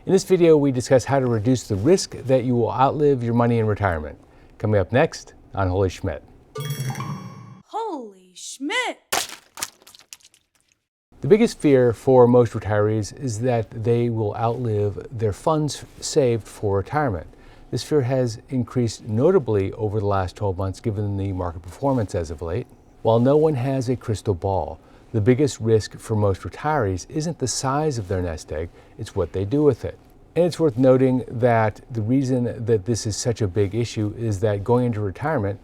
In this video, we discuss how to reduce the risk that you will outlive your money in retirement. Coming up next on Holy Schmidt. Holy Schmidt! The biggest fear for most retirees is that they will outlive their funds saved for retirement. This fear has increased notably over the last 12 months given the market performance as of late. While no one has a crystal ball, the biggest risk for most retirees isn't the size of their nest egg, it's what they do with it. And it's worth noting that the reason that this is such a big issue is that going into retirement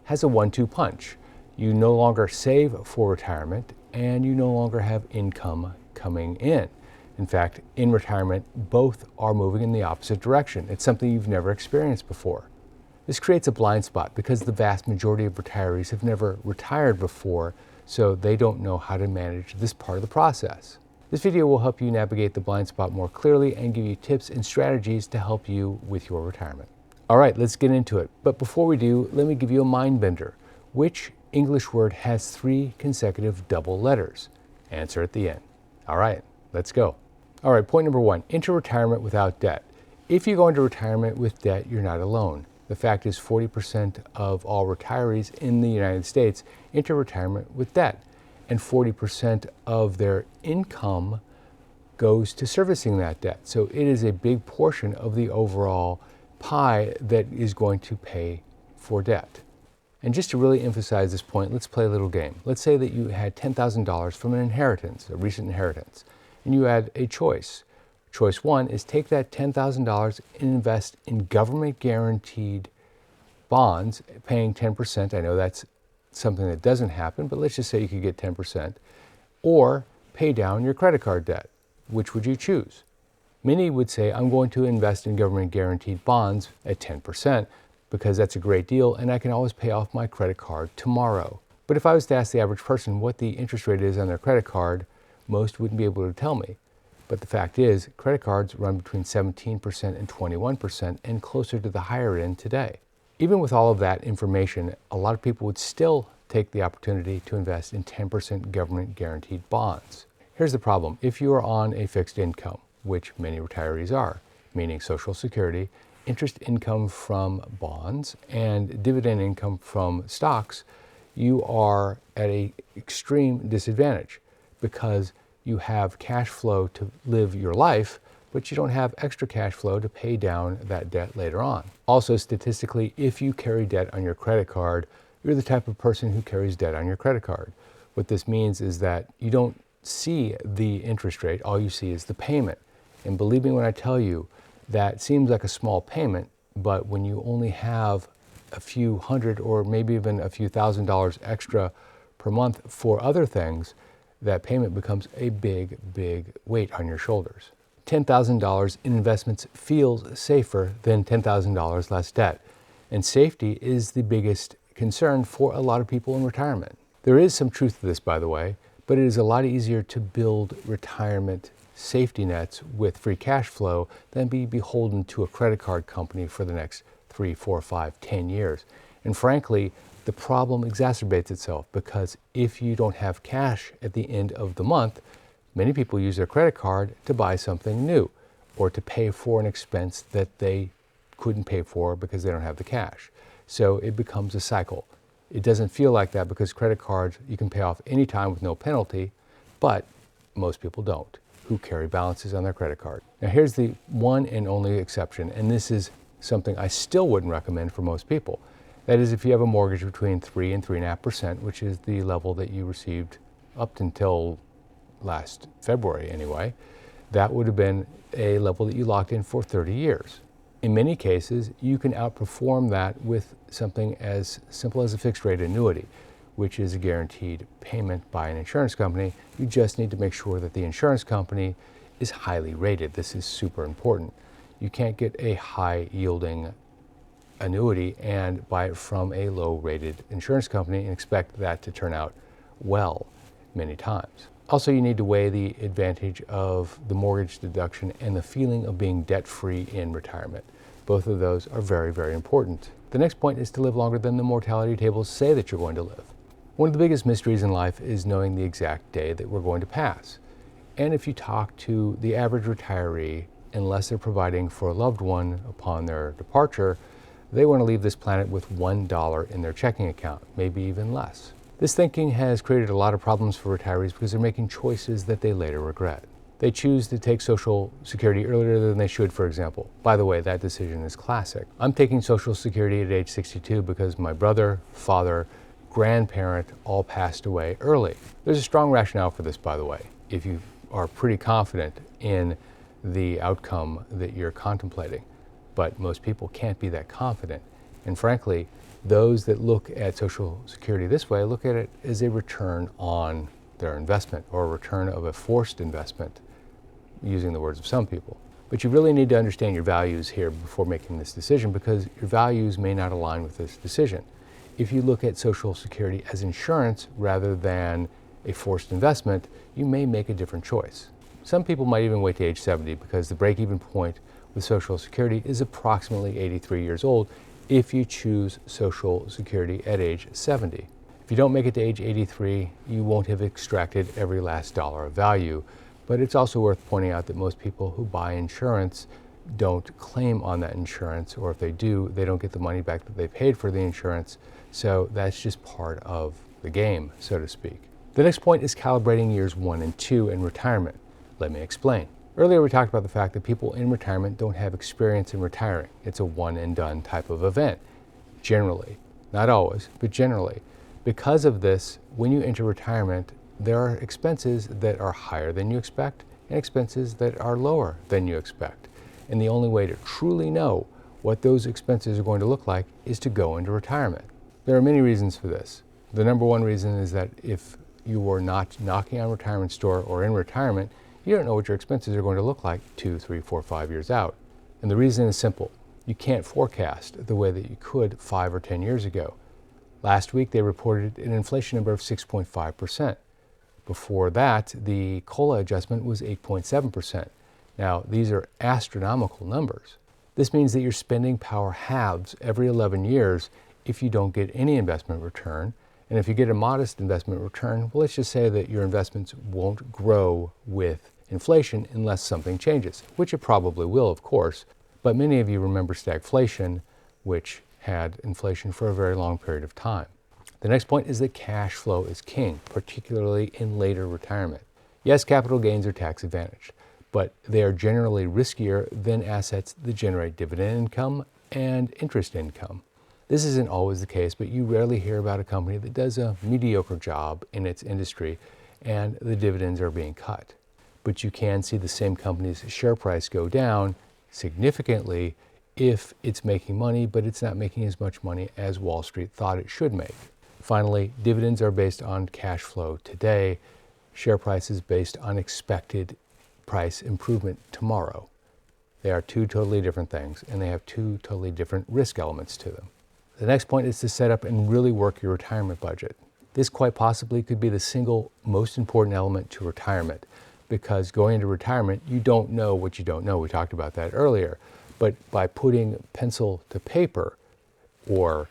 has a 1-2 punch. You no longer save for retirement and you no longer have income coming in. In fact, in retirement, both are moving in the opposite direction. It's something you've never experienced before. This creates a blind spot because the vast majority of retirees have never retired before, so they don't know how to manage this part of the process. This video will help you navigate the blind spot more clearly and give you tips and strategies to help you with your retirement. All right, let's get into it. But before we do, let me give you a mind bender. Which English word has 3 consecutive double letters? Answer at the end. All right, let's go. All right, point number 1, enter retirement without debt. If you go into retirement with debt, you're not alone. The fact is 40% of all retirees in the United States enter retirement with debt, and 40% of their income goes to servicing that debt. So it is a big portion of the overall pie that is going to pay for debt. And just to really emphasize this point, let's play a little game. Let's say that you had $10,000 from an inheritance, a recent inheritance, and you had a choice. Choice 1 is take that $10,000 and invest in government guaranteed bonds, paying 10%. I know that's something that doesn't happen, but let's just say you could get 10%, or pay down your credit card debt. Which would you choose? Many would say, I'm going to invest in government guaranteed bonds at 10% because that's a great deal and I can always pay off my credit card tomorrow. But if I was to ask the average person what the interest rate is on their credit card, most wouldn't be able to tell me. But the fact is, credit cards run between 17% and 21% and closer to the higher end today. Even with all of that information, a lot of people would still take the opportunity to invest in 10% government guaranteed bonds. Here's the problem. If you are on a fixed income, which many retirees are, meaning Social Security, interest income from bonds, and dividend income from stocks, you are at an extreme disadvantage because you have cash flow to live your life, but you don't have extra cash flow to pay down that debt later on. Also, statistically, if you carry debt on your credit card, you're the type of person who carries debt on your credit card. What this means is that you don't see the interest rate, all you see is the payment. And believe me when I tell you, that seems like a small payment, but when you only have a few hundred or maybe even a few $1,000s extra per month for other things, that payment becomes a big, big weight on your shoulders. $10,000 in investments feels safer than $10,000 less debt. And safety is the biggest concern for a lot of people in retirement. There is some truth to this, by the way, but it is a lot easier to build retirement safety nets with free cash flow than be beholden to a credit card company for the next 3, 4, 5, 10 years. And frankly, the problem exacerbates itself because if you don't have cash at the end of the month, many people use their credit card to buy something new or to pay for an expense that they couldn't pay for because they don't have the cash. So it becomes a cycle. It doesn't feel like that because credit cards you can pay off anytime with no penalty, but most people don't who carry balances on their credit card. Now here's the one and only exception, and this is something I still wouldn't recommend for most people. That is if you have a mortgage between 3 and 3.5%, which is the level that you received up until last February anyway, that would have been a level that you locked in for 30 years. In many cases, you can outperform that with something as simple as a fixed rate annuity, which is a guaranteed payment by an insurance company. You just need to make sure that the insurance company is highly rated. This is super important. You can't get a high yielding annuity and buy it from a low rated insurance company and expect that to turn out well many times. Also, you need to weigh the advantage of the mortgage deduction and the feeling of being debt-free in retirement. Both of those are very, very important. The next point is to live longer than the mortality tables say that you're going to live. One of the biggest mysteries in life is knowing the exact day that we're going to pass. And if you talk to the average retiree, unless they're providing for a loved one upon their departure, they want to leave this planet with $1 in their checking account, maybe even less. This thinking has created a lot of problems for retirees because they're making choices that they later regret. They choose to take Social Security earlier than they should, for example. By the way, that decision is classic. I'm taking Social Security at age 62 because my brother, father, grandparent all passed away early. There's a strong rationale for this, by the way. If you are pretty confident in the outcome that you're contemplating, but most people can't be that confident. And frankly, those that look at Social Security this way look at it as a return on their investment, or a return of a forced investment, using the words of some people. But you really need to understand your values here before making this decision, because your values may not align with this decision. If you look at Social Security as insurance rather than a forced investment, you may make a different choice. Some people might even wait to age 70 because the break-even point with Social Security is approximately 83 years old if you choose Social Security at age 70. If you don't make it to age 83, you won't have extracted every last dollar of value. But it's also worth pointing out that most people who buy insurance don't claim on that insurance, or if they do, they don't get the money back that they paid for the insurance. So that's just part of the game, so to speak. The next point is calibrating years 1 and 2 in retirement. Let me explain. Earlier we talked about the fact that people in retirement don't have experience in retiring. It's a one and done type of event, generally. Not always, but generally. Because of this, when you enter retirement, there are expenses that are higher than you expect and expenses that are lower than you expect. And the only way to truly know what those expenses are going to look like is to go into retirement. There are many reasons for this. The number one reason is that if you are not knocking on retirement's door or in retirement, you don't know what your expenses are going to look like 2, 3, 4, 5 years out. And the reason is simple. You can't forecast the way that you could 5 or 10 years ago. Last week, they reported an inflation number of 6.5%. Before that, the COLA adjustment was 8.7%. Now, these are astronomical numbers. This means that your spending power halves every 11 years if you don't get any investment return. And if you get a modest investment return, well, let's just say that your investments won't grow with inflation unless something changes, which it probably will, of course. But many of you remember stagflation, which had inflation for a very long period of time. The next point is that cash flow is king, particularly in later retirement. Yes, capital gains are tax advantaged, but they are generally riskier than assets that generate dividend income and interest income. This isn't always the case, but you rarely hear about a company that does a mediocre job in its industry and the dividends are being cut. But you can see the same company's share price go down significantly if it's making money, but it's not making as much money as Wall Street thought it should make. Finally, dividends are based on cash flow today. Share price is based on expected price improvement tomorrow. They are two totally different things, and they have two totally different risk elements to them. The next point is to set up and really work your retirement budget. This quite possibly could be the single most important element to retirement, because going into retirement, you don't know what you don't know. We talked about that earlier. But by putting pencil to paper or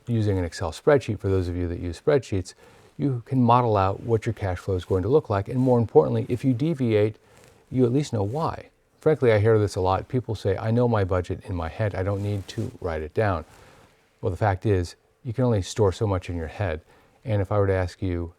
using an Excel spreadsheet, for those of you that use spreadsheets, you can model out what your cash flow is going to look like. And more importantly, if you deviate, you at least know why. Frankly, I hear this a lot. People say, I know my budget in my head. I don't need to write it down. Well, the fact is, you can only store so much in your head. And if I were to ask you,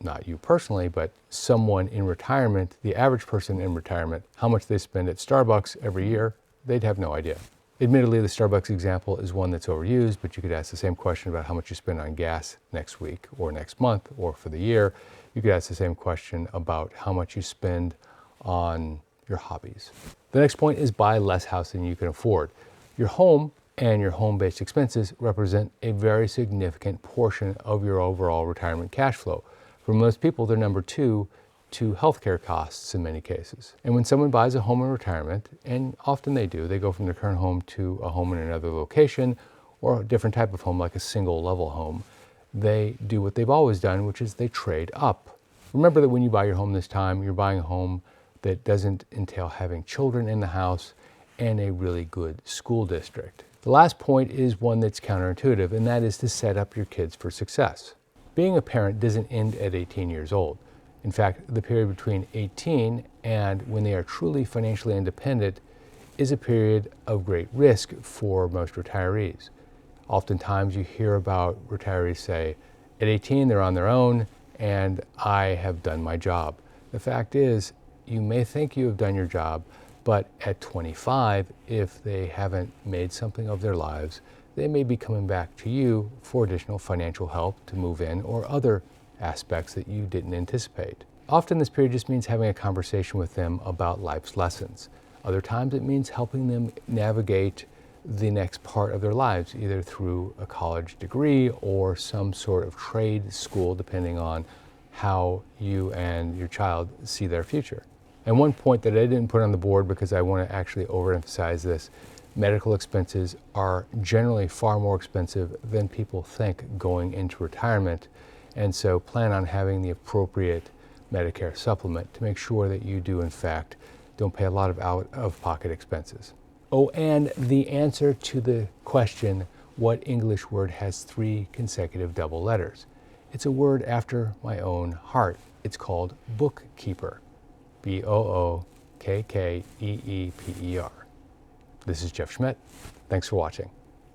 not you personally, but someone in retirement, the average person in retirement, how much they spend at Starbucks every year, they'd have no idea. Admittedly, the Starbucks example is one that's overused, but you could ask the same question about how much you spend on gas next week or next month or for the year. You could ask the same question about how much you spend on your hobbies. The next point is buy less house than you can afford. Your home and your home-based expenses represent a very significant portion of your overall retirement cash flow. For most people, they're number 2 to healthcare costs in many cases. And when someone buys a home in retirement, and often they do, they go from their current home to a home in another location or a different type of home like a single level home, they do what they've always done, which is they trade up. Remember that when you buy your home this time, you're buying a home that doesn't entail having children in the house and a really good school district. The last point is one that's counterintuitive, and that is to set up your kids for success. Being a parent doesn't end at 18 years old. In fact, the period between 18 and when they are truly financially independent is a period of great risk for most retirees. Oftentimes you hear about retirees say, at 18 they're on their own and I have done my job. The fact is, you may think you have done your job, but at 25, if they haven't made something of their lives, they may be coming back to you for additional financial help to move in or other aspects that you didn't anticipate. Often this period just means having a conversation with them about life's lessons. Other times it means helping them navigate the next part of their lives, either through a college degree or some sort of trade school, depending on how you and your child see their future. And one point that I didn't put on the board because I want to actually overemphasize this, medical expenses are generally far more expensive than people think going into retirement. And so plan on having the appropriate Medicare supplement to make sure that you do, in fact, don't pay a lot of out-of-pocket expenses. Oh, and the answer to the question, what English word has 3 consecutive double letters? It's a word after my own heart. It's called bookkeeper. B-O-O-K-K-E-E-P-E-R. This is Jeff Schmidt. Thanks for watching.